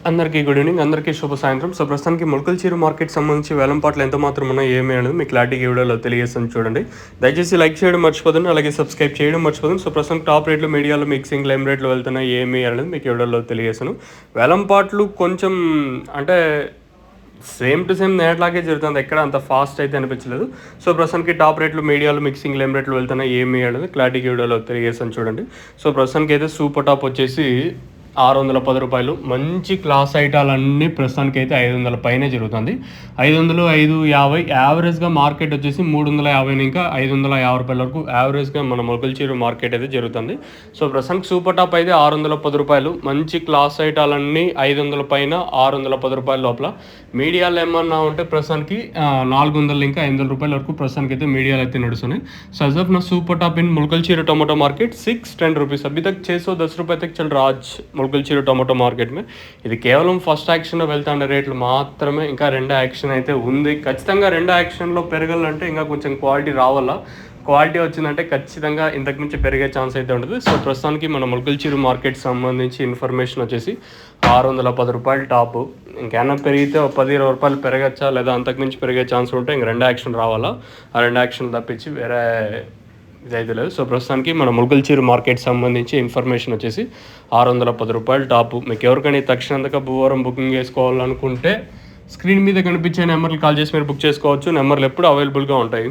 అందరికీ good evening, అందరికీ శుభ సాయంత్రం. సో ప్రస్తుతానికి మొలకల్చీరు మార్కెట్ సంబంధించి వేలం పాటలు ఎంత మాత్రం ఉన్నాయి ఏమి అనేది మీకు క్లారిటీగా వీడియోలో తెలియజేస్తాను చూడండి. దయచేసి లైక్ చేయడం మర్చిపోదండి, అలాగే సబ్స్క్రైబ్ చేయడం మర్చిపోదండి. సో ప్రస్తుతం టాప్ రేట్లు, మీడియాలో మిక్సింగ్, లైమ్ రేట్లు వెళ్తున్నాయి ఏమి అనేది మీకు వీడియోలో తెలియజేస్తాను. వేలం పాటలు కొంచెం అంటే సేమ్ టు సేమ్ నేట్లాగే జరుగుతుంది, ఎక్కడ అంత ఫాస్ట్ అయితే అనిపించలేదు. సో ప్రస్తుతానికి టాప్ రేట్లు, మీడియాలో మిక్సింగ్, లైమ్ రేట్లు వెళ్తున్నాయి ఏమి అనేది క్లారిటీగా వీడియోలో తెలియజేస్తాను చూడండి. సో ప్రస్తుతానికి అయితే సూపర్ టాప్ వచ్చేసి 610 రూపాయలు. మంచి క్లాస్ ఐటాలన్నీ ప్రస్తుతానికి అయితే 500 పైనే జరుగుతుంది. 500, 550 యావరేజ్గా మార్కెట్ వచ్చేసి 350 ఇంకా 550 రూపాయల వరకు యావరేజ్గా మన మొలకల్చీరు మార్కెట్ అయితే జరుగుతుంది. సో ప్రస్తుతానికి సూపర్ టాప్ అయితే 610 రూపాయలు. మంచి క్లాస్ ఐటాలన్నీ 500 పైన 610 రూపాయల లోపల. మీడియాలు ఏమన్నా ఉంటే ప్రస్తుతానికి 400 ఇంకా 500 రూపాయల వరకు ప్రస్తుతానికి అయితే మీడియాలు అయితే నడుస్తున్నాయి. So as of now super top in Molakalcheru tomato market 610 rupees अभी तक 610 रुपये तक चल रहा आज మొలకల్చీరు టొమాటో మార్కెట్ में. ఇది కేవలం ఫస్ట్ యాక్షన్లో వెళ్తాండే రేట్లు మాత్రమే. ఇంకా రెండో యాక్షన్ అయితే ఉంది. ఖచ్చితంగా రెండో యాక్షన్లో పెరగాలంటే ఇంకా కొంచెం క్వాలిటీ రావాలా. క్వాలిటీ వచ్చిందంటే ఖచ్చితంగా ఇంతకుమించి పెరిగే ఛాన్స్ అయితే ఉంటుంది. సో ప్రస్తుతానికి మన మొలకల్చీరు మార్కెట్ సంబంధించి ఇన్ఫర్మేషన్ వచ్చేసి 610 రూపాయలు టాప్. ఇంకేమైనా పెరిగితే 10-20 రూపాయలు పెరగచ్చా, లేదా అంతకుమించి పెరిగే ఛాన్స్ ఉంటే ఇంక రెండో యాక్షన్ రావాలా. ఆ రెండో యాక్షన్ తప్పించి వేరే ఇదైతే లేదు. సో ప్రస్తుతానికి మన మొలకల్చీరు మార్కెట్ సంబంధించి ఇన్ఫర్మేషన్ వచ్చేసి 610 రూపాయలు టాప్. మీకు ఎవరికైనా తక్షణంగా భూవరం బుకింగ్ చేసుకోవాలనుకుంటే స్క్రీన్ మీద కనిపించే నెంబర్లు కాల్ చేసి మీరు బుక్ చేసుకోవచ్చు. నెంబర్లు ఎప్పుడు అవైలబుల్గా ఉంటాయి.